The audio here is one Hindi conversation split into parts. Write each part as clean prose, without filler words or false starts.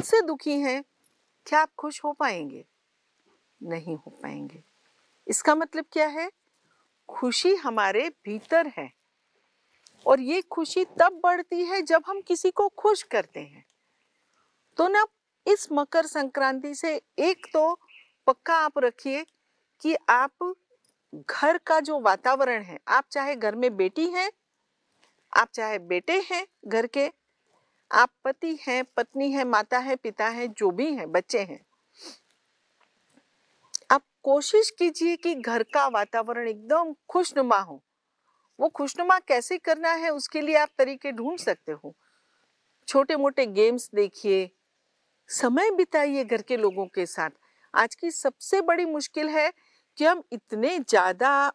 से दुखी हैं, क्या आप खुश हो पाएंगे? नहीं हो पाएंगे। इसका मतलब क्या है? खुशी हमारे भीतर है और ये खुशी तब बढ़ती है जब हम किसी को खुश करते हैं। तो ना इस मकर संक्रांति से एक तो पक्का आप रखिए कि आप घर का जो वातावरण है, आप चाहे घर में बेटी हैं, आप चाहे बेटे हैं घर के, आप पति हैं, पत्नी हैं, माता है, पिता है, जो भी हैं, बच्चे हैं, आप कोशिश कीजिए कि घर का वातावरण एकदम खुशनुमा हो। वो खुशनुमा कैसे करना है उसके लिए आप तरीके ढूंढ सकते हो। छोटे मोटे गेम्स देखिए, समय बिताइए घर के लोगों के साथ। आज की सबसे बड़ी मुश्किल है कि हम इतने ज्यादा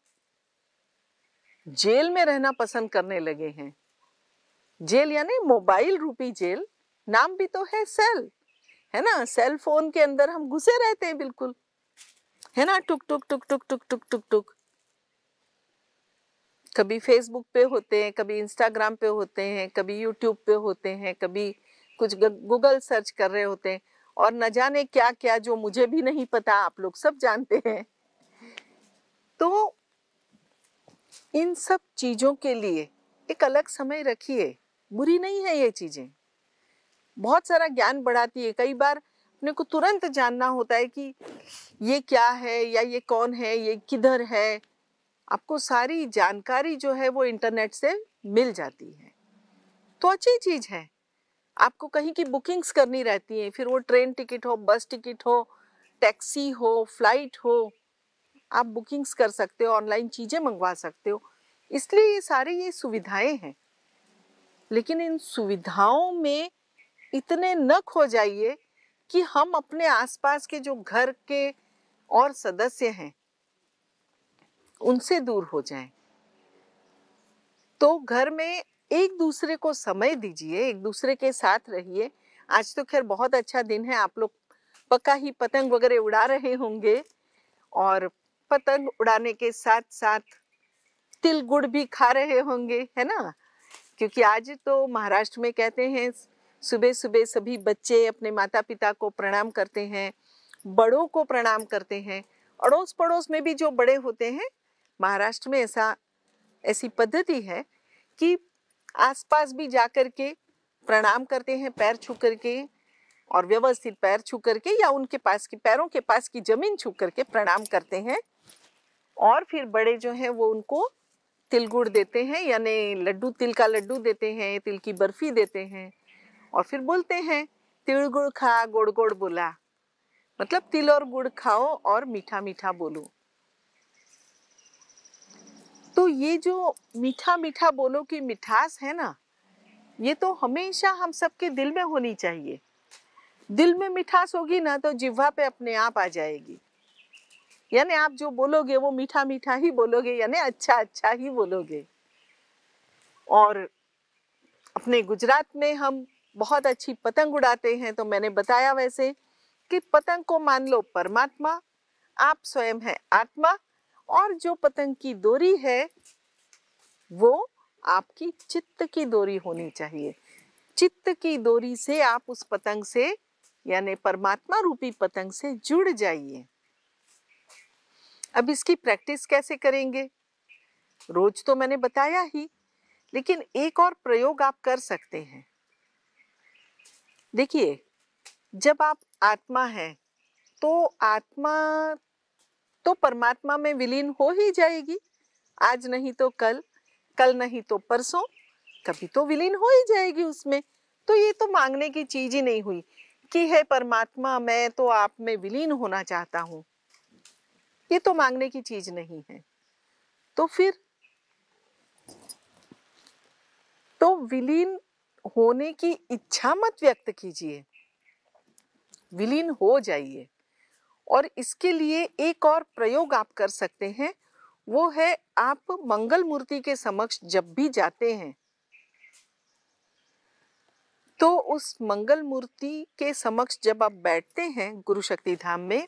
जेल में रहना पसंद करने लगे हैं। जेल यानी मोबाइल रूपी जेल, नाम भी तो है सेल, है ना? सेल फोन के अंदर हम घुसे रहते हैं बिल्कुल, है ना? टुक टुक टुक टुक टुक टुक टुक टुक। कभी फेसबुक पे होते हैं, कभी इंस्टाग्राम पे होते हैं, कभी यूट्यूब पे होते हैं, कभी कुछ गूगल सर्च कर रहे होते हैं और न जाने क्या क्या जो मुझे भी नहीं पता, आप लोग सब जानते हैं। तो इन सब चीजों के लिए एक अलग समय रखिए। बुरी नहीं है ये चीजें, बहुत सारा ज्ञान बढ़ाती है। कई बार अपने को तुरंत जानना होता है कि ये क्या है या ये कौन है, ये किधर है। आपको सारी जानकारी जो है वो इंटरनेट से मिल जाती है, तो अच्छी चीज है। आपको कहीं की बुकिंग्स करनी रहती है, फिर वो ट्रेन टिकट हो, बस टिकट हो, टैक्सी हो, फ्लाइट हो, आप बुकिंग्स कर सकते हो, ऑनलाइन चीजें मंगवा सकते हो। इसलिए ये सारी ये सुविधाएं हैं। लेकिन इन सुविधाओं में इतने न खो जाइए कि हम अपने आसपास के जो घर के और सदस्य हैं उनसे दूर हो जाएं। तो घर में एक दूसरे को समय दीजिए, एक दूसरे के साथ रहिए। आज तो खैर बहुत अच्छा दिन है, आप लोग पक्का ही पतंग वगैरह उड़ा रहे होंगे और पतंग उड़ाने के साथ साथ तिल गुड़ भी खा रहे होंगे, है ना? क्योंकि आज तो महाराष्ट्र में कहते हैं सुबह सुबह सभी बच्चे अपने माता पिता को प्रणाम करते हैं, बड़ों को प्रणाम करते हैं। अड़ोस पड़ोस में भी जो बड़े होते हैं, महाराष्ट्र में ऐसी पद्धति है कि आसपास भी जाकर के प्रणाम करते हैं, पैर छू करके, और व्यवस्थित पैर छू करके या उनके पास की पैरों के पास की जमीन छू करके प्रणाम करते हैं। और फिर बड़े जो हैं वो उनको तिल गुड़ देते हैं, यानी लड्डू, तिल का लड्डू देते हैं, तिल की बर्फी देते हैं और फिर बोलते हैं तिल गुड़ खा गोड़ गोड़ बोला, मतलब तिल और गुड़ खाओ और मीठा मीठा बोलो। तो ये जो मीठा मीठा बोलो की मिठास है ना, ये तो हमेशा हम सबके दिल में होनी चाहिए। दिल में मिठास होगी ना तो जिह्वा पे अपने आप आ जाएगी। यानी आप जो बोलोगे वो मीठा मीठा ही बोलोगे, यानी अच्छा अच्छा ही बोलोगे। और अपने गुजरात में हम बहुत अच्छी पतंग उड़ाते हैं, तो मैंने बताया वैसे कि पतंग को मान लो परमात्मा, आप स्वयं है आत्मा, और जो पतंग की डोरी है वो आपकी चित्त की डोरी होनी चाहिए। चित्त की डोरी से आप उस पतंग से, यानी परमात्मा रूपी पतंग से जुड़ जाइए। अब इसकी प्रैक्टिस कैसे करेंगे? रोज तो मैंने बताया ही, लेकिन एक और प्रयोग आप कर सकते हैं। देखिए, जब आप आत्मा हैं तो आत्मा तो परमात्मा में विलीन हो ही जाएगी। आज नहीं तो कल, कल नहीं तो परसों, कभी तो विलीन हो ही जाएगी उसमें। तो ये तो मांगने की चीज ही नहीं हुई कि हे परमात्मा मैं तो आप में विलीन होना चाहता हूं। ये तो मांगने की चीज नहीं है। तो फिर तो विलीन होने की इच्छा मत व्यक्त कीजिए, विलीन हो जाइए। और इसके लिए एक और प्रयोग आप कर सकते हैं, वो है आप मंगल मूर्ति के समक्ष जब भी जाते हैं तो उस मंगल मूर्ति के समक्ष जब आप बैठते हैं गुरु शक्ति धाम में,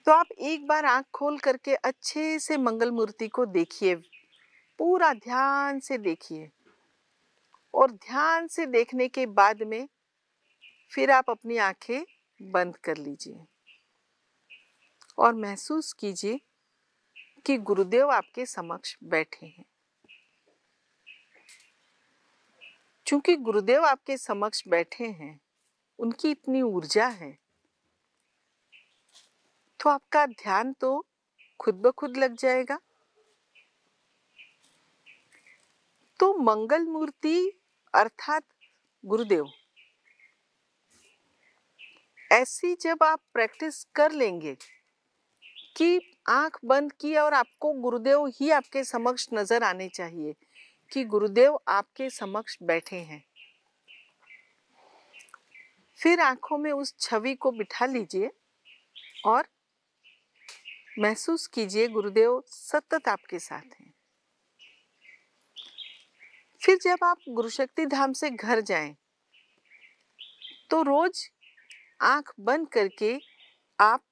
तो आप एक बार आंख खोल करके अच्छे से मंगल मूर्ति को देखिए, पूरा ध्यान से देखिए। और ध्यान से देखने के बाद में फिर आप अपनी आंखें बंद कर लीजिए और महसूस कीजिए कि गुरुदेव आपके समक्ष बैठे हैं। चूंकि गुरुदेव आपके समक्ष बैठे हैं, उनकी इतनी ऊर्जा है, तो आपका ध्यान तो खुद ब खुद लग जाएगा। तो मंगल मूर्ति अर्थात गुरुदेव, ऐसी जब आप प्रैक्टिस कर लेंगे कि आंख बंद की और आपको गुरुदेव ही आपके समक्ष नजर आने चाहिए कि गुरुदेव आपके समक्ष बैठे हैं, फिर आंखों में उस छवि को बिठा लीजिए और महसूस कीजिए गुरुदेव सतत आपके साथ हैं। फिर जब आप गुरुशक्ति धाम से घर जाएं, तो रोज आंख बंद करके आप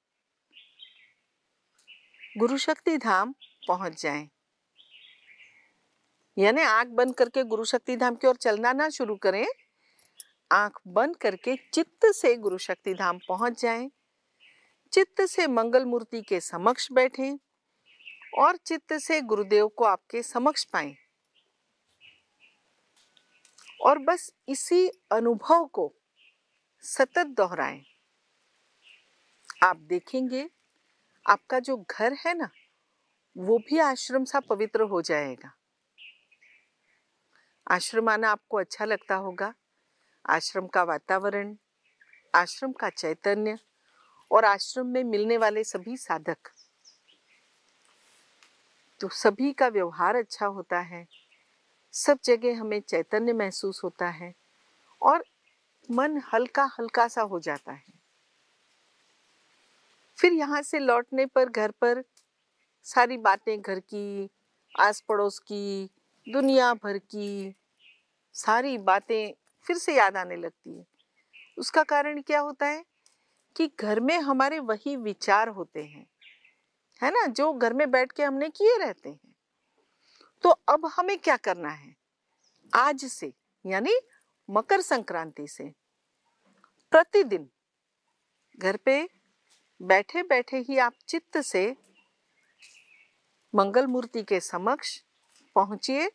गुरुशक्ति धाम पहुंच जाएं। यानी आंख बंद करके गुरुशक्ति धाम की ओर चलना ना शुरू करें, आंख बंद करके चित्त से गुरुशक्ति धाम पहुंच जाएं, चित्त से मंगल मूर्ति के समक्ष बैठें और चित्त से गुरुदेव को आपके समक्ष पाएं। और बस इसी अनुभव को सतत दोहराएं। आप देखेंगे आपका जो घर है ना, वो भी आश्रम सा पवित्र हो जाएगा। आश्रम आना आपको अच्छा लगता होगा। आश्रम का वातावरण, आश्रम का चैतन्य और आश्रम में मिलने वाले सभी साधक, तो सभी का व्यवहार अच्छा होता है। सब जगह हमें चैतन्य महसूस होता है और मन हल्का हल्का सा हो जाता है। फिर यहाँ से लौटने पर घर पर सारी बातें घर की, आस पड़ोस की, दुनिया भर की सारी बातें फिर से याद आने लगती है। उसका कारण क्या होता है कि घर में हमारे वही विचार होते हैं, है ना, जो घर में बैठ के हमने किए रहते हैं। तो अब हमें क्या करना है? आज से यानी मकर संक्रांति से प्रतिदिन घर पे बैठे बैठे ही आप चित्त से मंगल मूर्ति के समक्ष पहुंचिए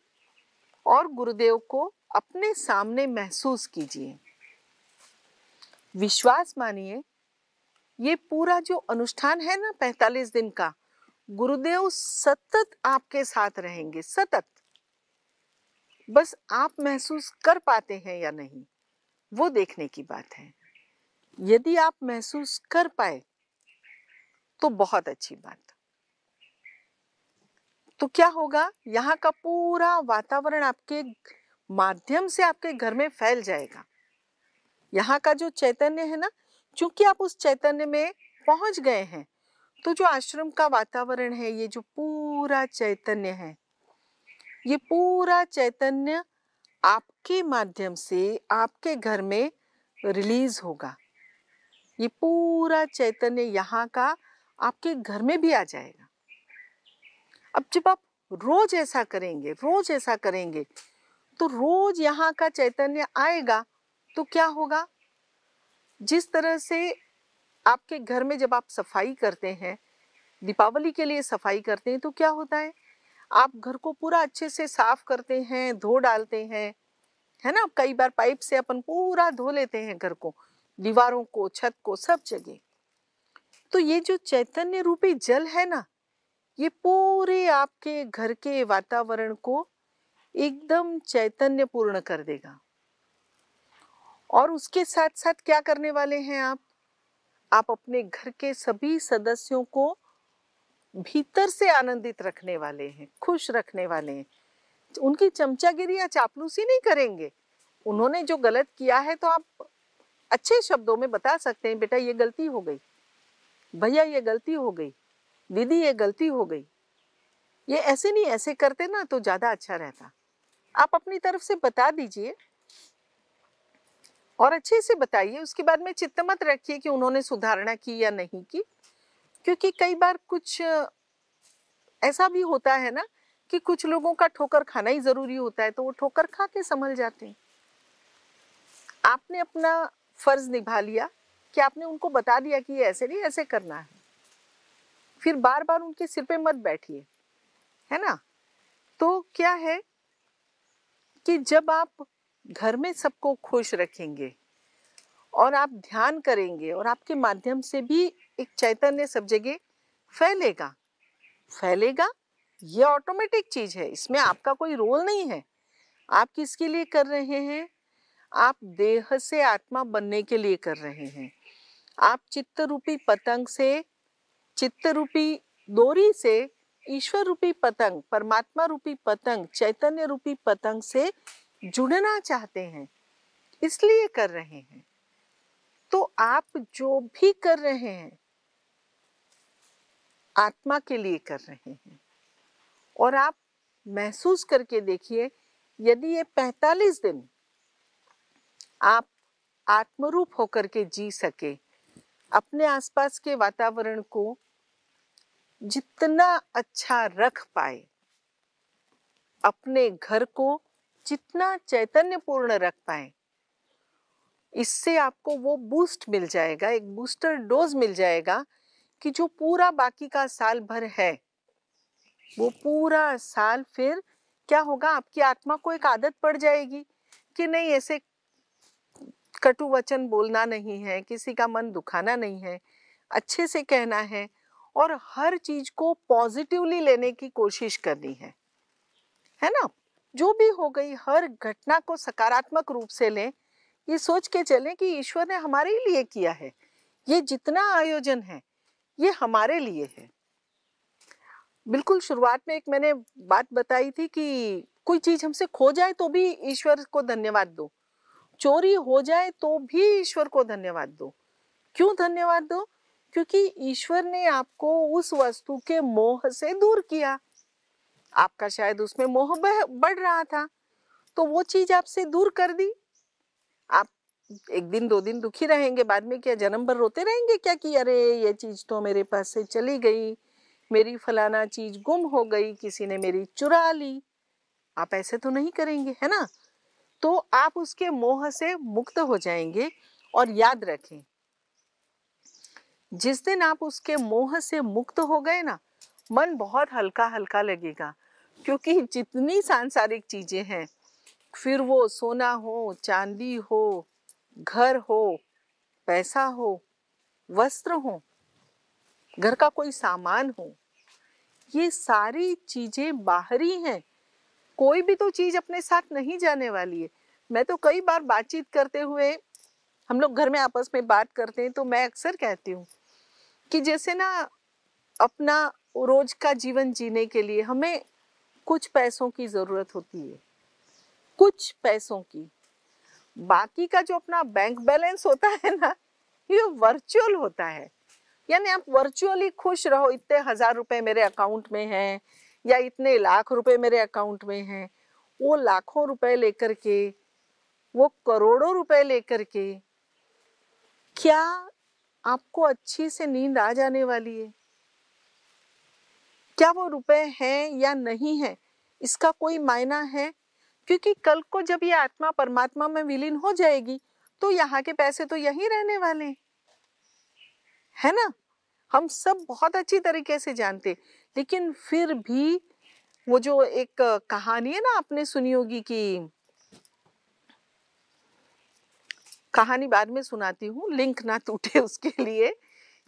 और गुरुदेव को अपने सामने महसूस कीजिए। विश्वास मानिए, ये पूरा जो अनुष्ठान है ना 45 दिन का, गुरुदेव सतत आपके साथ रहेंगे, सतत। बस आप महसूस कर पाते हैं या नहीं, वो देखने की बात है। यदि आप महसूस कर पाए तो बहुत अच्छी बात। तो क्या होगा, यहाँ का पूरा वातावरण आपके माध्यम से आपके घर में फैल जाएगा। यहाँ का जो चैतन्य है ना, चूंकि आप उस चैतन्य में पहुंच गए हैं, तो जो आश्रम का वातावरण है, ये जो पूरा चैतन्य है, ये पूरा चैतन्य आपके माध्यम से आपके घर में रिलीज होगा। ये पूरा चैतन्य यहाँ का आपके घर में भी आ जाएगा। अब जब आप रोज ऐसा करेंगे, रोज ऐसा करेंगे, तो रोज यहाँ का चैतन्य आएगा। तो क्या होगा, जिस तरह से आपके घर में जब आप सफाई करते हैं, दीपावली के लिए सफाई करते हैं, तो क्या होता है, आप घर को पूरा अच्छे से साफ करते हैं, धो डालते हैं, है ना। कई बार पाइप से अपन पूरा धो लेते हैं घर को, दीवारों को, छत को, सब जगह। तो ये जो चैतन्य रूपी जल है ना, ये पूरे आपके घर के वातावरण को एकदम चैतन्य पूर्ण कर देगा। और उसके साथ साथ क्या करने वाले हैं आप अपने घर के सभी सदस्यों को भीतर से आनंदित रखने वाले हैं, खुश रखने वाले हैं। उनकी चमचागिरी या चापलूसी नहीं करेंगे। उन्होंने जो गलत किया है तो आप अच्छे शब्दों में बता सकते हैं, बेटा ये गलती हो गई, भैया ये गलती हो गई, दीदी ये गलती हो गई, ये ऐसे नहीं, ऐसे करते ना तो ज्यादा अच्छा रहता। आप अपनी तरफ से बता दीजिए और अच्छे से बताइए। उसके बाद में चित्त मत रखिए कि उन्होंने सुधारणा की या नहीं की, क्योंकि कई बार कुछ ऐसा भी होता है ना कि कुछ लोगों का ठोकर खाना ही जरूरी होता है, तो वो ठोकर खा के संभल जाते हैं। आपने अपना फर्ज निभा लिया कि आपने उनको बता दिया कि ये ऐसे नहीं, ऐसे करना है। फिर बार बार उनके सिर पे मत बैठिए, है ना। तो क्या है कि जब आप घर में सबको खुश रखेंगे और आप ध्यान करेंगे और आपके माध्यम से भी एक चैतन्य सब जगह फैलेगा फैलेगा ये ऑटोमेटिक चीज है, इसमें आपका कोई रोल नहीं है। आप किसके लिए कर रहे हैं? आप देह से आत्मा बनने के लिए कर रहे हैं। आप चित्त रूपी पतंग से, चित्त रूपी डोरी से ईश्वर रूपी पतंग, परमात्मा रूपी पतंग, चैतन्य रूपी पतंग से जुड़ना चाहते हैं, इसलिए कर रहे हैं। तो आप जो भी कर रहे हैं आत्मा के लिए कर रहे हैं। और आप महसूस करके देखिए, यदि ये 45 दिन आप आत्मरूप होकर के जी सके, अपने आसपास के वातावरण को जितना अच्छा रख पाए, अपने घर को जितना चैतन्यपूर्ण रख पाए, इससे आपको वो बूस्ट मिल जाएगा, एक बूस्टर डोज मिल जाएगा कि जो पूरा बाकी का साल भर है, वो पूरा साल फिर क्या होगा, आपकी आत्मा को एक आदत पड़ जाएगी कि नहीं, ऐसे कटु वचन बोलना नहीं है, किसी का मन दुखाना नहीं है, अच्छे से कहना है और हर चीज को पॉजिटिवली लेने की कोशिश करनी है ना। जो भी हो गई, हर घटना को सकारात्मक रूप से लें, ये सोच के चलें कि ईश्वर ने हमारे लिए किया है, ये जितना आयोजन है ये हमारे लिए है। बिल्कुल शुरुआत में एक मैंने बात बताई थी कि कोई चीज हमसे खो जाए तो भी ईश्वर को धन्यवाद दो, चोरी हो जाए तो भी ईश्वर को धन्यवाद दो। क्यों धन्यवाद दो? क्योंकि ईश्वर ने आपको उस वस्तु के मोह से दूर किया। आपका शायद उसमें मोह बढ़ रहा था, तो वो चीज आपसे दूर कर दी। आप एक दिन 2 दिन दुखी रहेंगे, बाद में क्या जन्म भर रोते रहेंगे क्या कि अरे ये चीज तो मेरे पास से चली गई, मेरी फलाना चीज गुम हो गई, किसी ने मेरी चुरा ली। आप ऐसे तो नहीं करेंगे, है ना। तो आप उसके मोह से मुक्त हो जाएंगे। और याद रखें, जिस दिन आप उसके मोह से मुक्त हो गए ना, मन बहुत हल्का हल्का लगेगा। क्योंकि जितनी सांसारिक चीजें हैं, फिर वो सोना हो, चांदी हो, घर हो, पैसा हो, वस्त्र हो, घर का कोई सामान हो, ये सारी चीजें बाहरी हैं। कोई भी तो चीज अपने साथ नहीं जाने वाली है। मैं तो कई बार बातचीत करते हुए, हम लोग घर में आपस में बात करते हैं, तो मैं अक्सर कहती हूँ कि जैसे ना अपना रोज का जीवन जीने के लिए हमें कुछ पैसों की जरूरत होती है, कुछ पैसों की। बाकी का जो अपना बैंक बैलेंस होता है ना, ये वर्चुअल होता है। यानी आप वर्चुअली खुश रहो, इतने 1000 रुपए मेरे अकाउंट में हैं या इतने लाख रुपए मेरे अकाउंट में हैं। वो लाखों रुपए लेकर के, वो करोड़ों रुपए लेकर के क्या आपको अच्छी से नींद आ जाने वाली है? क्या वो रुपए हैं या नहीं है, इसका कोई मायना है? क्योंकि कल को जब ये आत्मा परमात्मा में विलीन हो जाएगी, तो यहाँ के पैसे तो यहीं रहने वाले हैं, है ना। हम सब बहुत अच्छी तरीके से जानते, लेकिन फिर भी वो जो एक कहानी है ना, आपने सुनी होगी, कि कहानी बाद में सुनाती हूँ, लिंक ना टूटे उसके लिए,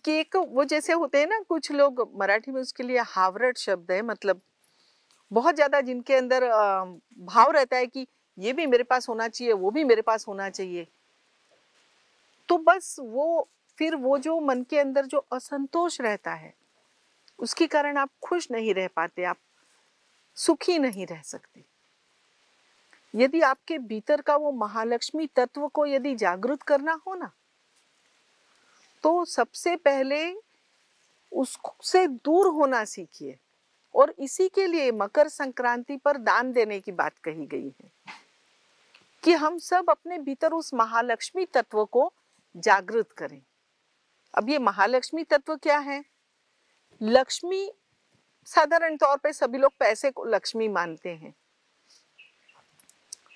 कि एक वो जैसे होते हैं ना कुछ लोग, मराठी में उसके लिए हावरट शब्द है, मतलब बहुत ज्यादा जिनके अंदर भाव रहता है कि ये भी मेरे पास होना चाहिए, वो भी मेरे पास होना चाहिए। तो बस वो फिर वो जो मन के अंदर जो असंतोष रहता है, उसके कारण आप खुश नहीं रह पाते, आप सुखी नहीं रह सकते। यदि आपके भीतर का वो महालक्ष्मी तत्व को यदि जागृत करना हो ना, तो सबसे पहले उससे दूर होना सीखिए। और इसी के लिए मकर संक्रांति पर दान देने की बात कही गई है कि हम सब अपने भीतर उस महालक्ष्मी तत्व को जागृत करें। अब ये महालक्ष्मी तत्व क्या है? लक्ष्मी, साधारण तौर पे सभी लोग पैसे को लक्ष्मी मानते हैं।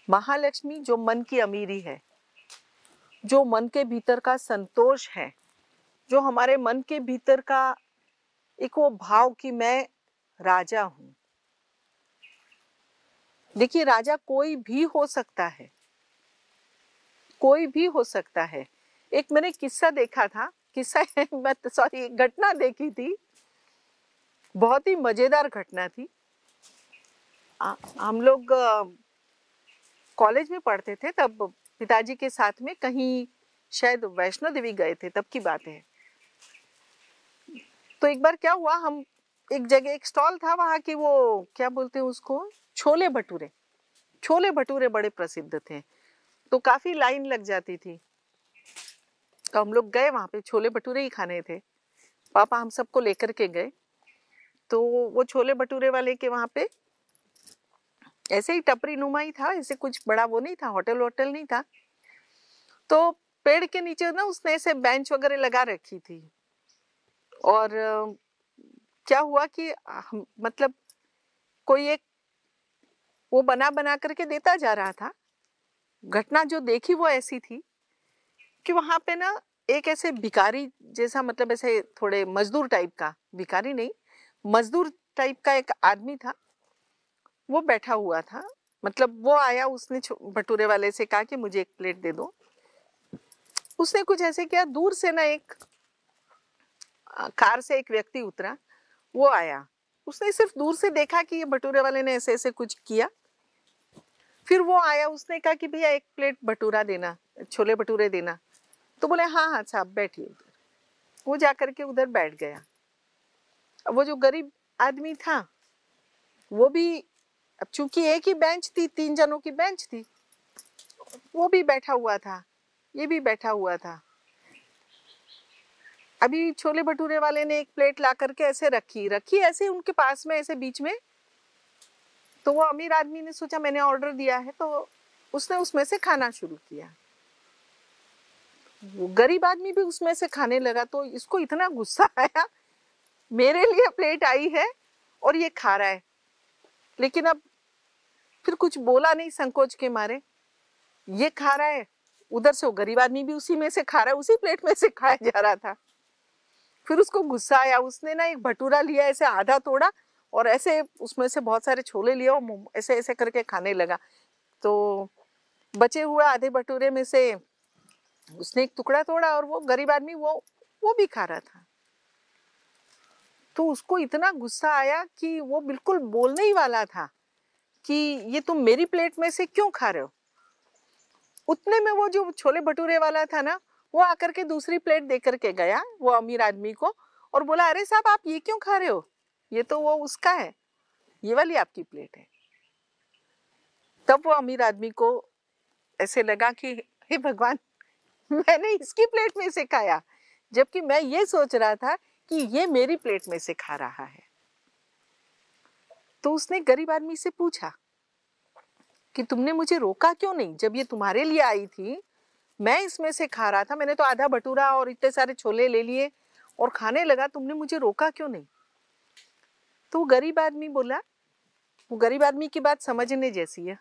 महालक्ष्मी जो मन की अमीरी है, जो मन के भीतर का संतोष है, जो हमारे मन के भीतर का एक वो भाव कि मैं राजा हूं। देखिए, राजा कोई भी हो सकता है, कोई भी हो सकता है। एक मैंने किस्सा देखा था, किस्सा मैं सॉरी घटना देखी थी, बहुत ही मजेदार घटना थी। हम लोग कॉलेज में पढ़ते थे तब, पिताजी के साथ में कहीं शायद वैष्णो देवी गए थे, तब की बात है। तो एक बार क्या हुआ, हम एक जगह, एक स्टॉल था वहाँ की, वो क्या बोलते हैं उसको, छोले भटूरे। छोले भटूरे बड़े प्रसिद्ध थे, तो काफी लाइन लग जाती थी। तो हम लोग गए वहाँ पे, छोले भटूरे ही खाने थे, पापा हम सबको लेकर के गए। तो वो छोले भटूरे वाले के वहाँ पे ऐसे ही टपरी नुमा ही था, ऐसे कुछ बड़ा वो नहीं था, होटल वोटल नहीं था। तो पेड़ के नीचे ना उसने ऐसे बेंच वगैरह लगा रखी थी, और क्या हुआ कि मतलब कोई एक वो बना बना करके देता जा रहा था। घटना जो देखी वो ऐसी थी कि वहां पे ना एक ऐसे भिखारी जैसा, मतलब ऐसे थोड़े मजदूर टाइप का, भिखारी नहीं, मजदूर टाइप का एक आदमी था, वो बैठा हुआ था। मतलब वो आया, उसने भटूरे वाले से कहा कि मुझे एक प्लेट दे दो। उसने कुछ ऐसे किया, दूर से ना एक कार से एक व्यक्ति उतरा, वो आया, उसने सिर्फ दूर से देखा कि ये भटूरे वाले ने ऐसे ऐसे कुछ किया। फिर वो आया, उसने कहा कि भैया एक प्लेट भटूरा देना, छोले भटूरे देना। तो बोले हाँ हाँ साहब बैठिए उधर। वो जाकर के उधर बैठ गया। अब वो जो गरीब आदमी था वो भी, अब चूंकि एक ही बेंच थी, 3 जनों की बेंच थी, वो भी बैठा हुआ था, ये भी बैठा हुआ था। अभी छोले भटूरे वाले ने एक प्लेट ला करके ऐसे रखी रखी ऐसे उनके पास में, ऐसे बीच में। तो वो अमीर आदमी ने सोचा मैंने ऑर्डर दिया है, तो उसने उसमें से खाना शुरू किया। वो गरीब आदमी भी उसमें से खाने लगा। तो इसको इतना गुस्सा आया, मेरे लिए प्लेट आई है और ये खा रहा है, लेकिन अब फिर कुछ बोला नहीं संकोच के मारे। ये खा रहा है, उधर से वो गरीब आदमी भी उसी में से खा रहा है, उसी प्लेट में से खाया जा रहा था। फिर उसको गुस्सा आया, उसने ना एक भटूरा लिया, ऐसे आधा तोड़ा और ऐसे उसमें से बहुत सारे छोले लिए और ऐसे ऐसे करके खाने लगा। तो बचे हुए आधे भटूरे में से उसने एक टुकड़ा तोड़ा और वो गरीब आदमी वो भी खा रहा था। तो उसको इतना गुस्सा आया कि वो बिल्कुल बोलने ही वाला था कि ये तुम मेरी प्लेट में से क्यों खा रहे हो। उतने में वो जो छोले भटूरे वाला था ना, वो आकर के दूसरी प्लेट दे करके गया वो अमीर आदमी को, और बोला अरे साहब आप ये क्यों खा रहे हो, ये तो वो उसका है, ये वाली आपकी प्लेट है। तब वो अमीर आदमी को ऐसे लगा कि हे भगवान, मैंने इसकी प्लेट में से खाया, जबकि मैं ये सोच रहा था कि ये मेरी प्लेट में से खा रहा है। तो उसने गरीब आदमी से पूछा कि तुमने मुझे रोका क्यों नहीं, जब ये तुम्हारे लिए आई थी, मैं इसमें से खा रहा था, मैंने तो आधा भटूरा और इतने सारे छोले ले लिए और खाने लगा, तुमने मुझे रोका क्यों नहीं। तो वो गरीब आदमी बोला, वो गरीब आदमी की बात समझने जैसी है।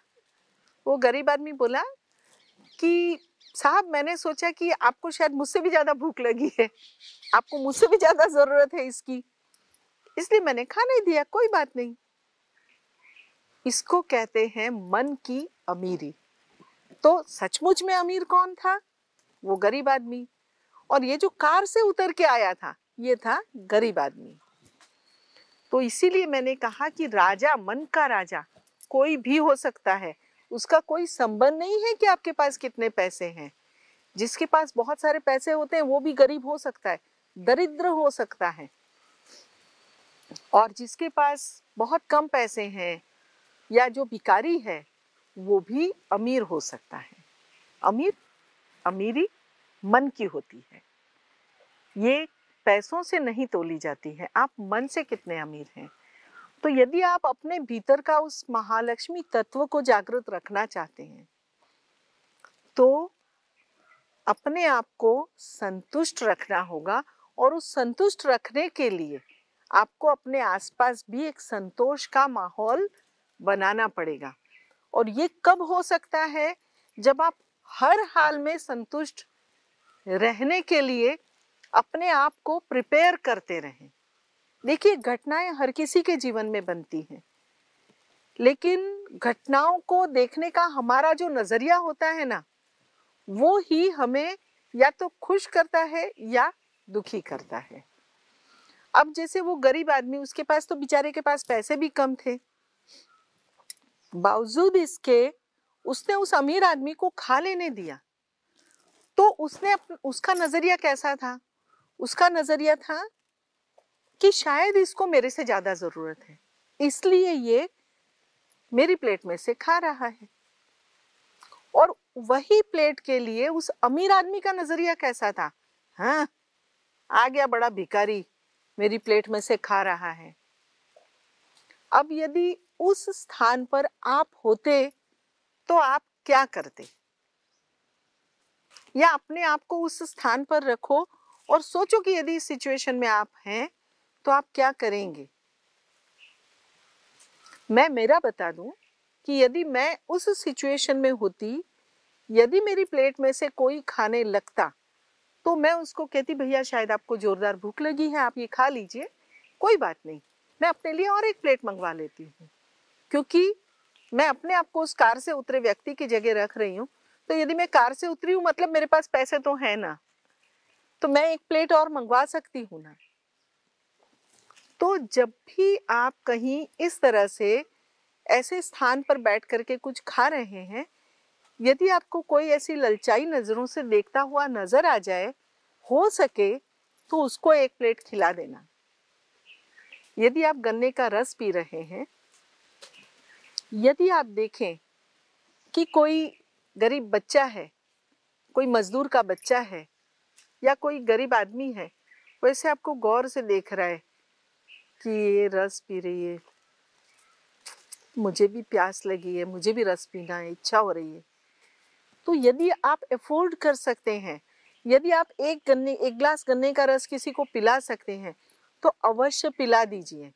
वो गरीब आदमी बोला कि साहब मैंने सोचा कि आपको शायद मुझसे भी ज्यादा भूख लगी है, आपको मुझसे भी ज्यादा जरूरत है इसकी, इसलिए मैंने खाने दिया, कोई बात नहीं। इसको कहते हैं मन की अमीरी। तो सचमुच में अमीर कौन था, वो गरीब आदमी, और ये जो कार से उतर के आया था ये था गरीब आदमी। तो इसीलिए मैंने कहा कि राजा, मन का राजा कोई भी हो सकता है, उसका कोई संबंध नहीं है कि आपके पास कितने पैसे हैं। जिसके पास बहुत सारे पैसे होते हैं वो भी गरीब हो सकता है, दरिद्र हो सकता है, और जिसके पास बहुत कम पैसे हैं या जो भिखारी है वो भी अमीर हो सकता है। अमीरी मन की होती है, ये पैसों से नहीं तोली जाती है। आप मन से कितने अमीर हैं। तो यदि आप अपने भीतर का उस महालक्ष्मी तत्व को जागृत रखना चाहते हैं तो अपने आप को संतुष्ट रखना होगा, और उस संतुष्ट रखने के लिए आपको अपने आसपास भी एक संतोष का माहौल बनाना पड़ेगा। और ये कब हो सकता है, जब आप हर हाल में संतुष्ट रहने के लिए अपने आप को प्रिपेयर करते रहें। देखिए, घटनाएं हर किसी के जीवन में बनती हैं, लेकिन घटनाओं को देखने का हमारा जो नजरिया होता है ना, वो ही हमें या तो खुश करता है या दुखी करता है। अब जैसे वो गरीब आदमी, उसके पास तो बेचारे के पास पैसे भी कम थे, बावजूद इसके उसने उस अमीर आदमी को खा लेने दिया। तो उसका नजरिया कैसा था? उसका नजरिया था कि शायद इसको मेरे से ज्यादा जरूरत है, इसलिए ये मेरी प्लेट में से खा रहा है। और वही प्लेट के लिए उस अमीर आदमी का नजरिया कैसा था? हाँ, आ गया बड़ा भिखारी, मेरी प्लेट में से खा रहा है। अब यदि उस स्थान पर आप होते तो आप क्या करते? या अपने आप को उस स्थान पर रखो और सोचो कि यदि इस सिचुएशन में आप हैं तो आप क्या करेंगे। मैं मेरा बता दूं कि यदि मैं उस सिचुएशन में होती, यदि मेरी प्लेट में से कोई खाने लगता, तो मैं उसको कहती, भैया शायद आपको जोरदार भूख लगी है, आप ये खा लीजिए, कोई बात नहीं, मैं अपने लिए और एक प्लेट मंगवा लेती हूँ। क्योंकि मैं अपने आप को उस कार से उतरे व्यक्ति की जगह रख रही हूँ, तो यदि मैं कार से उतरी हूँ मतलब मेरे पास पैसे तो है ना, तो मैं एक प्लेट और मंगवा सकती हूँ ना। तो जब भी आप कहीं इस तरह से ऐसे स्थान पर बैठ करके कुछ खा रहे हैं, यदि आपको कोई ऐसी ललचाई नजरों से देखता हुआ नजर आ जाए, हो सके तो उसको एक प्लेट खिला देना। यदि आप गन्ने का रस पी रहे हैं, यदि आप देखें कि कोई गरीब बच्चा है, कोई मजदूर का बच्चा है या कोई गरीब आदमी है, वैसे आपको गौर से देख रहा है कि ये रस पी रही है, मुझे भी प्यास लगी है, मुझे भी रस पीना है, इच्छा हो रही है, तो यदि आप अफोर्ड कर सकते हैं, यदि आप एक गिलास गन्ने का रस किसी को पिला सकते हैं, तो अवश्य पिला दीजिए।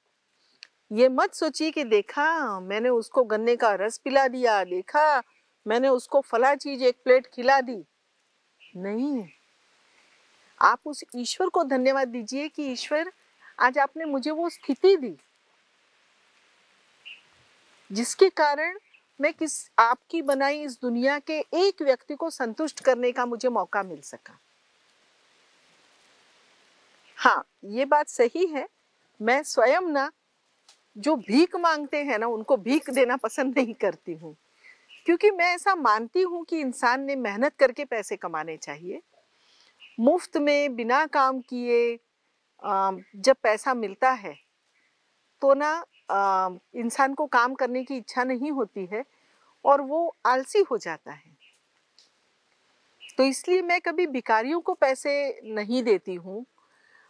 ये मत सोचिए कि देखा मैंने उसको गन्ने का रस पिला दिया, देखा मैंने उसको फला चीज एक प्लेट खिला दी। नहीं, आप उस ईश्वर को धन्यवाद दीजिए कि ईश्वर, आज आपने मुझे वो स्थिति दी जिसके कारण मैं आपकी बनाई इस दुनिया के एक व्यक्ति को संतुष्ट करने का मुझे मौका मिल सका। हाँ, ये बात सही है, मैं स्वयं ना जो भीख मांगते हैं ना, उनको भीख देना पसंद नहीं करती हूँ, क्योंकि मैं ऐसा मानती हूँ कि इंसान ने मेहनत करके पैसे कमाने चाहिए। मुफ्त में बिना काम किए जब पैसा मिलता है तो ना इंसान को काम करने की इच्छा नहीं होती है और वो आलसी हो जाता है। तो इसलिए मैं कभी भिखारियों को पैसे नहीं देती हूँ।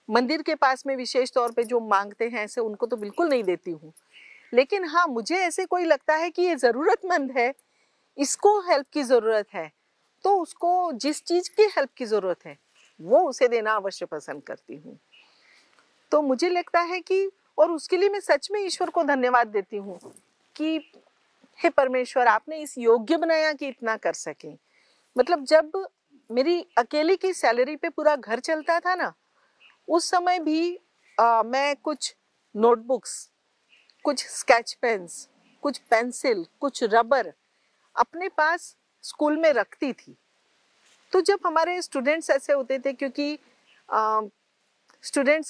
मंदिर के पास में विशेष तौर पे जो मांगते हैं ऐसे, उनको तो बिल्कुल नहीं देती हूँ। लेकिन हाँ, मुझे ऐसे कोई लगता है कि ये जरूरतमंद है, इसको हेल्प की जरूरत है, तो उसको जिस चीज की हेल्प की जरूरत है वो उसे देना अवश्य पसंद करती हूँ। तो मुझे लगता है कि, और उसके लिए मैं सच में ईश्वर को धन्यवाद देती हूँ कि हे परमेश्वर, आपने इस योग्य बनाया कि इतना कर सके। मतलब जब मेरी अकेले की सैलरी पे पूरा घर चलता था ना, उस समय भी मैं कुछ नोटबुक्स, कुछ स्केच पेन्स, कुछ पेंसिल, कुछ रबर अपने पास स्कूल में रखती थी। तो जब हमारे स्टूडेंट्स ऐसे होते थे, क्योंकि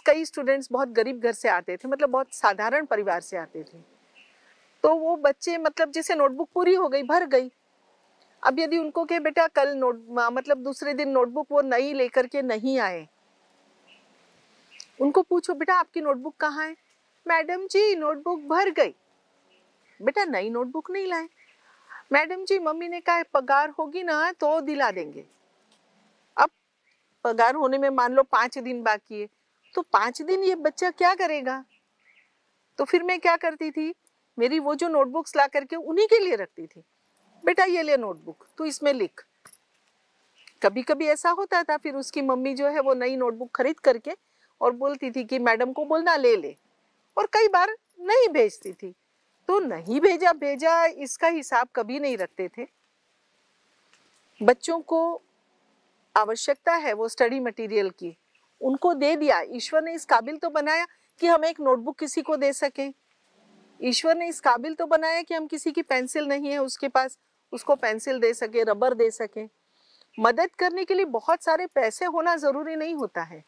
कई स्टूडेंट्स बहुत गरीब घर से आते थे, मतलब बहुत साधारण परिवार से आते थे, तो वो बच्चे मतलब जैसे नोटबुक पूरी हो गई, भर गई, अब यदि उनको कहे बेटा कल मतलब दूसरे दिन नोटबुक वो नई लेकर के नहीं आए, उनको पूछो बेटा आपकी नोटबुक कहाँ है, मैडम जी नोटबुक भर गई। बेटा नई नोटबुक नहीं लाए, मैडम जी मम्मी ने कहा पगार होगी ना तो दिला देंगे। अब पगार होने में मान लो 5 दिन बाकी है, तो 5 दिन ये बच्चा क्या करेगा? तो फिर मैं क्या करती थी, मेरी वो जो नोटबुक्स ला करके उन्हीं के लिए रखती थी, बेटा ये ले नोटबुक, तू इसमें लिख। कभी कभी ऐसा होता था, फिर उसकी मम्मी जो है वो नई नोटबुक खरीद करके और बोलती थी कि मैडम को बोलना ले ले, और कई बार नहीं भेजती थी। तो नहीं भेजा भेजा इसका हिसाब कभी नहीं रखते थे। बच्चों को आवश्यकता है वो स्टडी मटेरियल की, उनको दे दिया। ईश्वर ने इस काबिल तो बनाया कि हम एक नोटबुक किसी को दे सकें। ईश्वर ने इस काबिल तो बनाया कि हम किसी की पेंसिल नहीं है उसके पास, उसको पेंसिल दे सके, रबर दे सके। मदद करने के लिए बहुत सारे पैसे होना जरूरी नहीं होता है।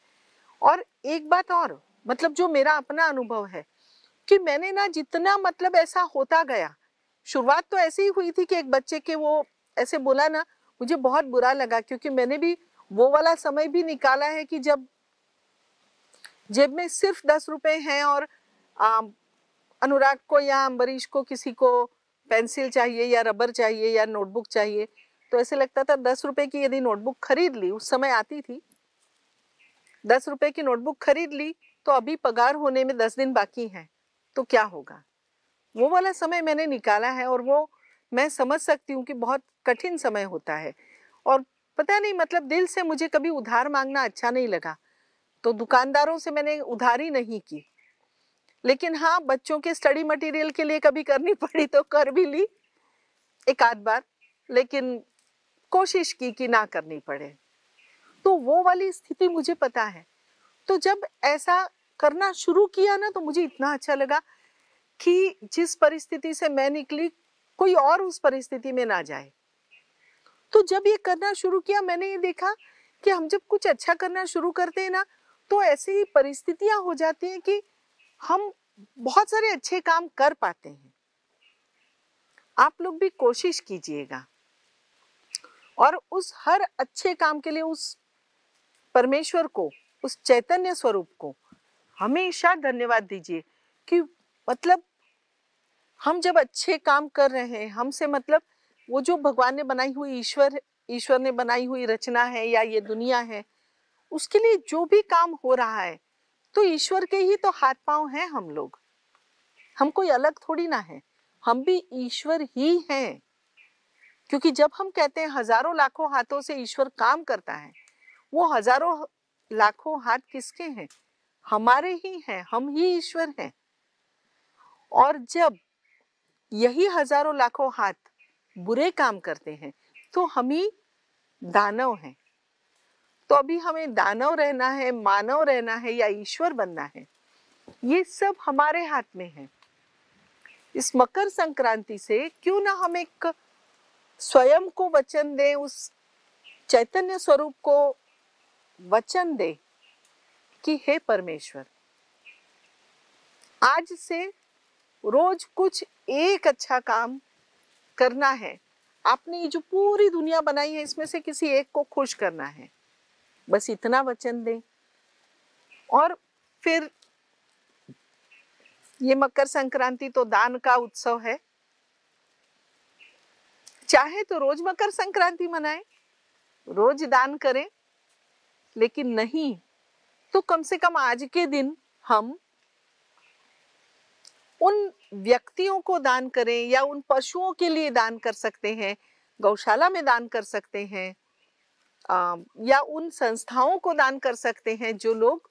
और एक बात और, मतलब जो मेरा अपना अनुभव है कि मैंने ना जितना मतलब ऐसा होता गया, शुरुआत तो ऐसे ही हुई थी कि एक बच्चे के वो ऐसे बोला ना, मुझे बहुत बुरा लगा, क्योंकि मैंने भी वो वाला समय भी निकाला है कि जब जेब में सिर्फ 10 रुपए हैं और अनुराग को या अम्बरीश को किसी को पेंसिल चाहिए या रबर चाहिए या नोटबुक चाहिए, तो ऐसे लगता था 10 रुपए की यदि नोटबुक खरीद ली, उस समय आती थी, 10 रुपए की नोटबुक खरीद ली तो अभी पगार होने में 10 दिन बाकी हैं, तो क्या होगा। वो वाला समय मैंने निकाला है और वो मैं समझ सकती हूँ कि बहुत कठिन समय होता है। और पता नहीं, मतलब दिल से मुझे कभी उधार मांगना अच्छा नहीं लगा, तो दुकानदारों से मैंने उधारी नहीं की। लेकिन हाँ, बच्चों के स्टडी मटेरियल के लिए कभी करनी पड़ी तो कर भी ली एक आध बार, लेकिन कोशिश की कि ना करनी पड़े। तो वो वाली स्थिति मुझे पता है। तो जब ऐसा करना शुरू किया ना, तो मुझे इतना अच्छा लगा कि जिस परिस्थिति से मैं निकली कोई और उस परिस्थिति में ना जाए। तो जब ये करना शुरू किया, मैंने ये देखा कि हम जब कुछ अच्छा करना शुरू करते हैं ना, तो ऐसी ही परिस्थितियां हो जाती हैं कि हम बहुत सारे अच्छे काम कर पाते हैं। आप लोग भी कोशिश कीजिएगा और उस हर अच्छे काम के लिए उस परमेश्वर को, उस चैतन्य स्वरूप को हमेशा धन्यवाद दीजिए कि मतलब हम जब अच्छे काम कर रहे हैं, हमसे मतलब वो जो भगवान ने बनाई हुई ईश्वर ने बनाई हुई रचना है या ये दुनिया है, उसके लिए जो भी काम हो रहा है, तो ईश्वर के ही तो हाथ पांव हैं हम लोग। हम कोई अलग थोड़ी ना है, हम भी ईश्वर ही हैं। क्योंकि जब हम कहते हैं हजारों लाखों हाथों से ईश्वर काम करता है, वो हजारों लाखों हाथ किसके हैं? हमारे ही हैं, हम ही ईश्वर हैं। और जब यही हजारों लाखों हाथ बुरे काम करते हैं, तो हम ही दानव हैं। तो अभी हमें दानव रहना है, मानव रहना है या ईश्वर बनना है, ये सब हमारे हाथ में है। इस मकर संक्रांति से क्यों ना हम एक स्वयं को वचन दें, उस चैतन्य स्वरूप को वचन दें कि हे परमेश्वर, आज से रोज कुछ एक अच्छा काम करना है। आपने ये जो पूरी दुनिया बनाई है, इसमें से किसी एक को खुश करना है, बस इतना वचन दें। और फिर ये मकर संक्रांति तो दान का उत्सव है। चाहे तो रोज मकर संक्रांति मनाएं, रोज दान करें, लेकिन नहीं तो कम से कम आज के दिन हम उन व्यक्तियों को दान करें या उन पशुओं के लिए दान कर सकते हैं, गौशाला में दान कर सकते हैं, या उन संस्थाओं को दान कर सकते हैं जो लोग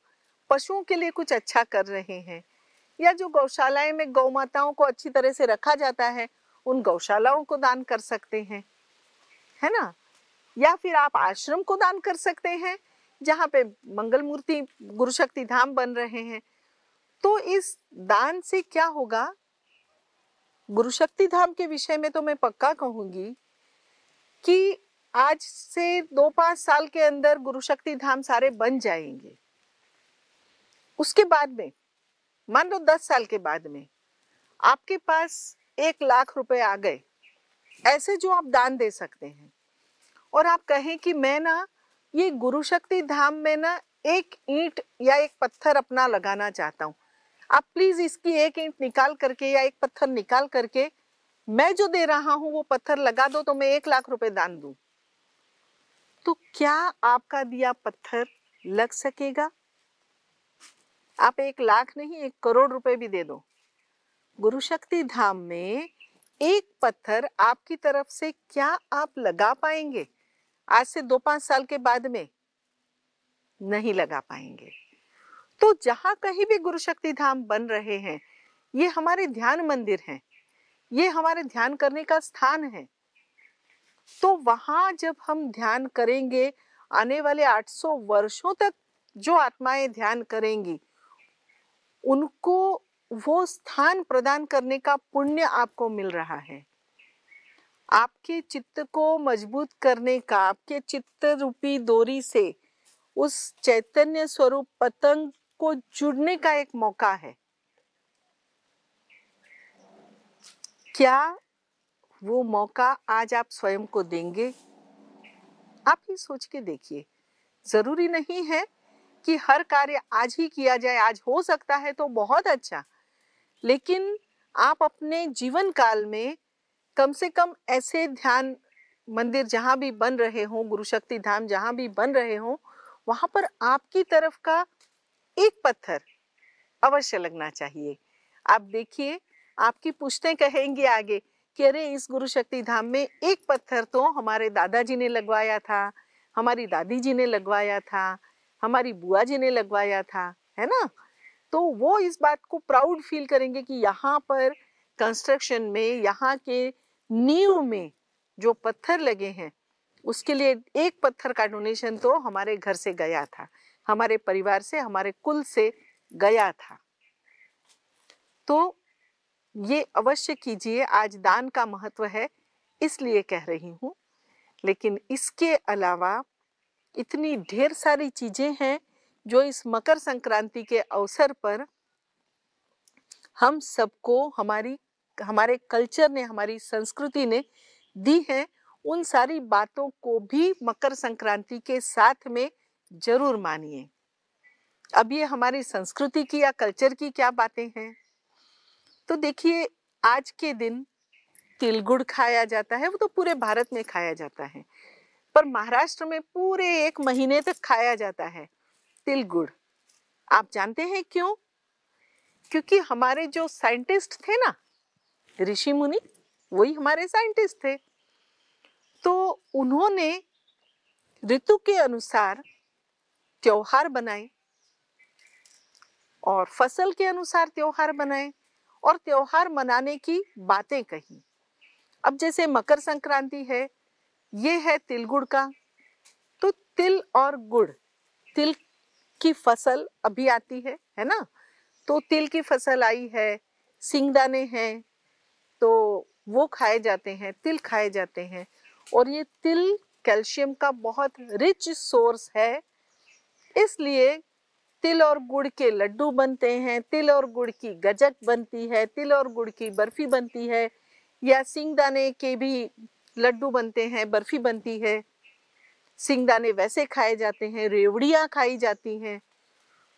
पशुओं के लिए कुछ अच्छा कर रहे हैं, या जो गौशालाएं में गौ माताओं को अच्छी तरह से रखा जाता है, उन गौशालाओं को दान कर सकते हैं, है ना। या फिर आप आश्रम को दान कर सकते हैं जहाँ पे मंगल मूर्ति गुरु शक्ति धाम बन रहे हैं। तो इस दान से क्या होगा, गुरु शक्ति धाम के विषय में तो मैं पक्का कहूंगी कि आज से 2-5 साल के अंदर गुरु शक्ति धाम सारे बन जाएंगे। उसके बाद में मान लो 10 साल के बाद में आपके पास 1 लाख रुपए आ गए, ऐसे जो आप दान दे सकते हैं, और आप कहें कि मैं ना ये गुरु शक्ति धाम में ना एक ईंट या एक पत्थर अपना लगाना चाहता हूँ, आप प्लीज इसकी एक ईंट निकाल करके या एक पत्थर निकाल करके मैं जो दे रहा हूं वो पत्थर लगा दो, तो मैं 1 लाख रुपए दान दूं। तो क्या आपका दिया पत्थर लग सकेगा? आप 1 लाख नहीं, 1 करोड़ रुपए भी दे दो, गुरु शक्ति धाम में एक पत्थर आपकी तरफ से क्या आप लगा पाएंगे? आज से 2-5 साल के बाद में नहीं लगा पाएंगे। तो जहां कहीं भी गुरु शक्ति धाम बन रहे हैं, ये हमारे ध्यान मंदिर हैं, ये हमारे ध्यान करने का स्थान है। तो वहां जब हम ध्यान करेंगे, आने वाले 800 वर्षों तक जो आत्माएं ध्यान करेंगी उनको वो स्थान प्रदान करने का पुण्य आपको मिल रहा है। आपके चित्त को मजबूत करने का, आपके चित्त रूपी डोरी से उस चैतन्य स्वरूप पतंग को जुड़ने का एक मौका है। क्या वो मौका आज आप स्वयं को देंगे? आप ही सोच के देखिए। जरूरी नहीं है कि हर कार्य आज ही किया जाए, आज हो सकता है तो बहुत अच्छा, लेकिन आप अपने जीवन काल में कम से कम ऐसे ध्यान मंदिर जहाँ भी बन रहे हों, गुरु शक्ति धाम जहाँ भी बन रहे हों, वहाँ पर आपकी तरफ का एक पत्थर अवश्य लगना चाहिए। आप देखिए, आपकी पुश्तें कहेंगी आगे कि अरे इस गुरु शक्ति धाम में एक पत्थर तो हमारे दादाजी ने लगवाया था, हमारी दादी जी ने लगवाया था, हमारी बुआ जी ने लगवाया था, है ना। तो वो इस बात को प्राउड फील करेंगे कि यहाँ पर कंस्ट्रक्शन में, यहाँ के नींव में जो पत्थर लगे हैं उसके लिए एक पत्थर का डोनेशन तो हमारे घर से गया था, हमारे परिवार से, हमारे कुल से गया था। तो ये अवश्य कीजिए। आज दान का महत्व है इसलिए कह रही हूँ, लेकिन इसके अलावा इतनी ढेर सारी चीजें हैं जो इस मकर संक्रांति के अवसर पर हम सबको हमारे कल्चर ने, हमारी संस्कृति ने दी है। उन सारी बातों को भी मकर संक्रांति के साथ में जरूर मानिए। अब ये हमारी संस्कृति की या कल्चर की क्या बातें हैं, तो देखिए आज के दिन तिल गुड़ खाया जाता है। वो तो पूरे भारत में खाया जाता है, पर महाराष्ट्र में पूरे 1 महीने तक खाया जाता है तिल गुड़। आप जानते हैं क्यों? क्योंकि हमारे जो साइंटिस्ट थे ना, ऋषि मुनि, वही हमारे साइंटिस्ट थे। तो उन्होंने ऋतु के अनुसार त्योहार बनाए और फसल के अनुसार त्योहार बनाए और त्योहार मनाने की बातें कही। अब जैसे मकर संक्रांति है, ये है तिल गुड़ का। तो तिल और गुड़, तिल की फसल अभी आती है ना। तो तिल की फसल आई है, सिंगदाने हैं, तो वो खाए जाते हैं, तिल खाए जाते हैं। और ये तिल कैल्शियम का बहुत रिच सोर्स है, इसलिए तिल और गुड़ के लड्डू बनते हैं, तिल और गुड़ की गजक बनती है, तिल और गुड़ की बर्फी बनती है, या सिंगदाने के भी लड्डू बनते हैं, बर्फी बनती है। सिंगदाने वैसे खाए जाते हैं, रेवड़ियाँ खाई जाती हैं।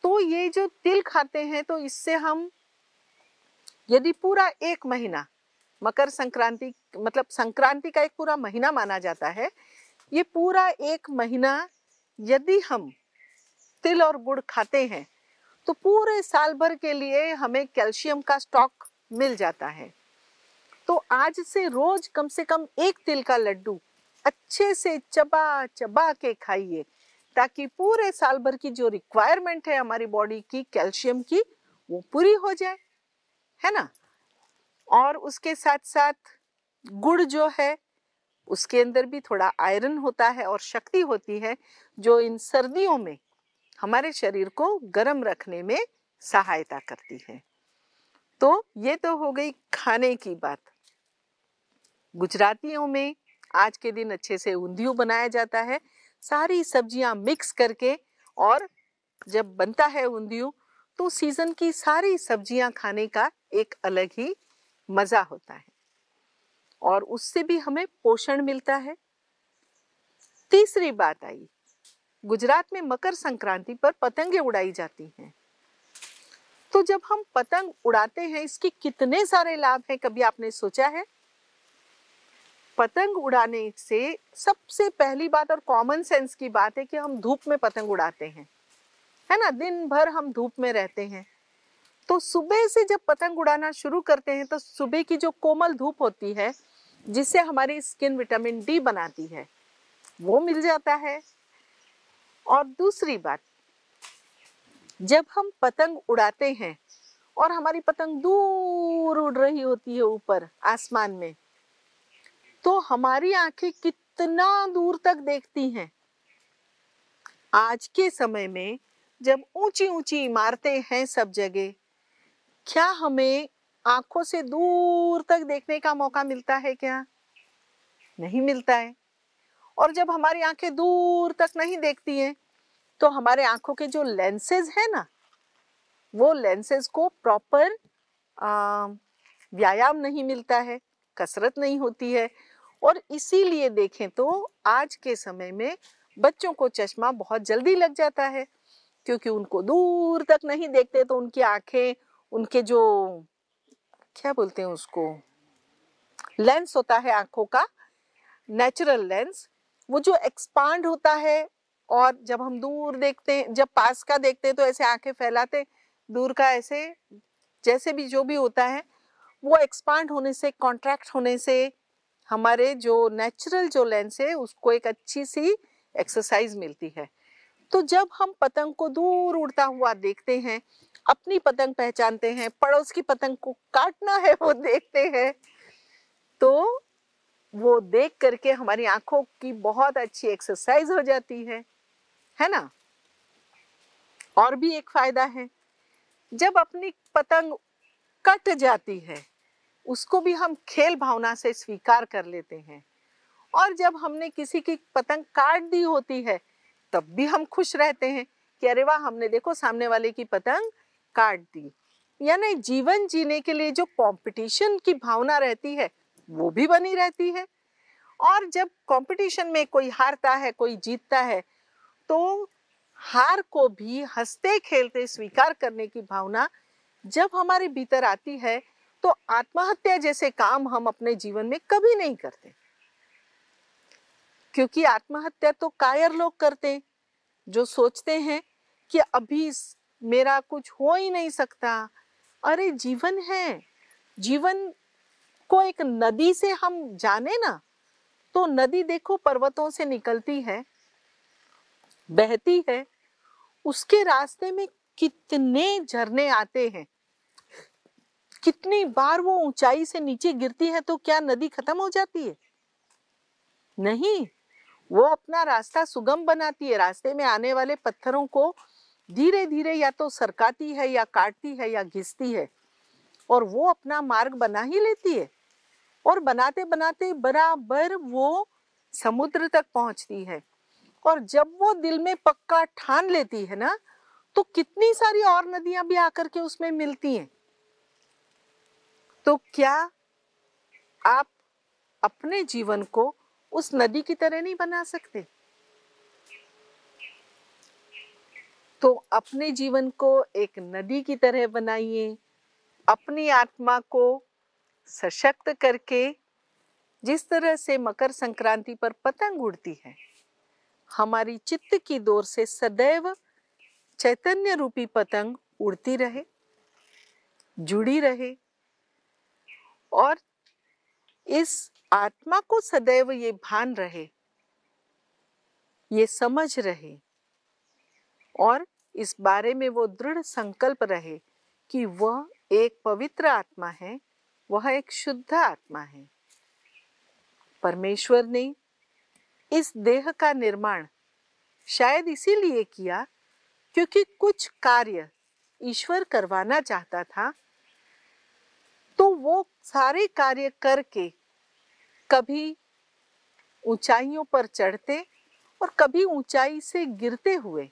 तो ये जो तिल खाते हैं, तो इससे हम यदि पूरा 1 महीना, मकर संक्रांति मतलब संक्रांति का एक पूरा महीना माना जाता है, ये पूरा 1 महीना यदि हम तिल और गुड़ खाते हैं तो पूरे साल भर के लिए हमें कैल्शियम का स्टॉक मिल जाता है। तो आज से रोज कम से कम 1 तिल का लड्डू अच्छे से चबा चबा के खाइए, ताकि पूरे साल भर की जो रिक्वायरमेंट है हमारी बॉडी की कैल्शियम की, वो पूरी हो जाए, है ना। और उसके साथ साथ गुड़ जो है उसके अंदर भी थोड़ा आयरन होता है और शक्ति होती है, जो इन सर्दियों में हमारे शरीर को गर्म रखने में सहायता करती है। तो ये तो हो गई खाने की बात। गुजरातियों में आज के दिन अच्छे से ऊंधिયું बनाया जाता है, सारी सब्जियां मिक्स करके। और जब बनता है ऊंधिયું तो सीजन की सारी सब्जियां खाने का एक अलग ही मजा होता है और उससे भी हमें पोषण मिलता है। तीसरी बात आई, गुजरात में मकर संक्रांति पर पतंगे उड़ाई जाती हैं। तो जब हम पतंग उड़ाते हैं, इसके कितने सारे लाभ हैं, कभी आपने सोचा है? पतंग उड़ाने से सबसे पहली बात और कॉमन सेंस की बात है कि हम धूप में पतंग उड़ाते हैं, है ना। दिन भर हम धूप में रहते हैं, तो सुबह से जब पतंग उड़ाना शुरू करते हैं तो सुबह की जो कोमल धूप होती है, जिससे हमारी स्किन विटामिन डी बनाती है, वो मिल जाता है। और दूसरी बात, जब हम पतंग उड़ाते हैं और हमारी पतंग दूर उड़ रही होती है ऊपर आसमान में, तो हमारी आंखें कितना दूर तक देखती हैं, आज के समय में जब ऊंची ऊंची इमारतें हैं सब जगह, क्या हमें आंखों से दूर तक देखने का मौका मिलता है क्या? नहीं मिलता है। और जब हमारी आंखें दूर तक नहीं देखती हैं, तो हमारे आंखों के जो लेंसेज है ना, वो लेंसेज को प्रॉपर व्यायाम नहीं मिलता है, कसरत नहीं होती है। और इसीलिए देखें तो आज के समय में बच्चों को चश्मा बहुत जल्दी लग जाता है, क्योंकि उनको दूर तक नहीं देखते तो उनकी आंखें, उनके जो क्या बोलते हैं उसको, लेंस होता है आंखों का, नेचुरल लेंस, वो जो एक्सपांड होता है। और जब हम दूर देखते हैं, जब पास का देखते हैं तो ऐसे आंखें फैलाते, दूर का ऐसे, जैसे भी जो भी होता है वो एक्सपांड होने से, कॉन्ट्रैक्ट होने से हमारे जो नेचुरल जो लेंस है उसको एक अच्छी सी एक्सरसाइज मिलती है। तो जब हम पतंग को दूर उड़ता हुआ देखते हैं, अपनी पतंग पहचानते हैं, पड़ोस की पतंग को काटना है वो देखते हैं, तो वो देख करके हमारी आंखों की बहुत अच्छी एक्सरसाइज हो जाती है ना। और भी एक फायदा है, जब अपनी पतंग कट जाती है उसको भी हम खेल भावना से स्वीकार कर लेते हैं। और जब हमने किसी की पतंग काट दी होती है तब भी हम खुश रहते हैं कि अरे वाह, हमने देखो सामने वाले की पतंग काट दी। यानी जीवन जीने के लिए जो कंपटीशन की भावना रहती है वो भी बनी रहती है। और जब कंपटीशन में कोई हारता है, कोई जीतता है, तो हार को भी हंसते खेलते स्वीकार करने की भावना जब हमारे भीतर आती है, तो आत्महत्या जैसे काम हम अपने जीवन में कभी नहीं करते। क्योंकि आत्महत्या तो कायर लोग करते हैं, जो सोचते हैं कि अभी मेरा कुछ हो ही नहीं सकता। अरे जीवन है, जीवन को एक नदी से हम जाने ना, तो नदी देखो पर्वतों से निकलती है, बहती है, उसके रास्ते में कितने झरने आते हैं, कितनी बार वो ऊंचाई से नीचे गिरती है, तो क्या नदी खत्म हो जाती है? नहीं, वो अपना रास्ता सुगम बनाती है, रास्ते में आने वाले पत्थरों को धीरे धीरे या तो सरकाती है या काटती है या घिसती है, और वो अपना मार्ग बना ही लेती है। और बनाते बनाते बराबर वो समुद्र तक पहुंचती है। और जब वो दिल में पक्का ठान लेती है ना, तो कितनी सारी और नदियां भी आकर के उसमें मिलती हैं। तो क्या आप अपने जीवन को उस नदी की तरह नहीं बना सकते? तो अपने जीवन को एक नदी की तरह बनाइए, अपनी आत्मा को सशक्त करके। जिस तरह से मकर संक्रांति पर पतंग उड़ती है, हमारी चित्त की डोर से सदैव चैतन्य रूपी पतंग उड़ती रहे, जुड़ी रहे, और इस आत्मा को सदैव ये भान रहे, ये समझ रहे, और इस बारे में वो दृढ़ संकल्प रहे कि वह एक पवित्र आत्मा है, वह एक शुद्ध आत्मा है। परमेश्वर ने इस देह का निर्माण शायद इसीलिए किया क्योंकि कुछ कार्य ईश्वर करवाना चाहता था, तो वो सारे कार्य करके कभी ऊंचाइयों पर चढ़ते और कभी ऊंचाई से गिरते हुए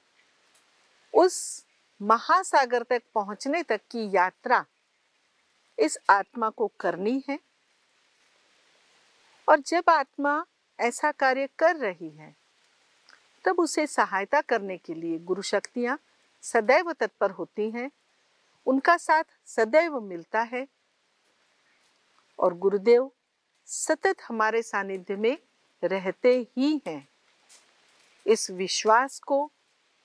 उस महासागर तक पहुंचने तक की यात्रा इस आत्मा को करनी है। और जब आत्मा ऐसा कार्य कर रही है, तब उसे सहायता करने के लिए गुरु शक्तियां सदैव तत्पर होती हैं, उनका साथ सदैव मिलता है, और गुरुदेव सतत हमारे सानिध्य में रहते ही हैं। इस विश्वास को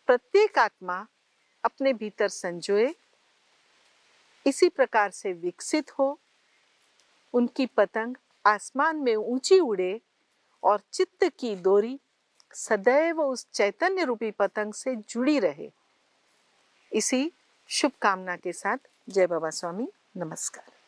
प्रत्येक आत्मा अपने भीतर संजोए, इसी प्रकार से विकसित हो, उनकी पतंग आसमान में ऊंची उड़े और चित्त की डोरी सदैव उस चैतन्य रूपी पतंग से जुड़ी रहे। इसी शुभकामना के साथ जय बाबा स्वामी, नमस्कार।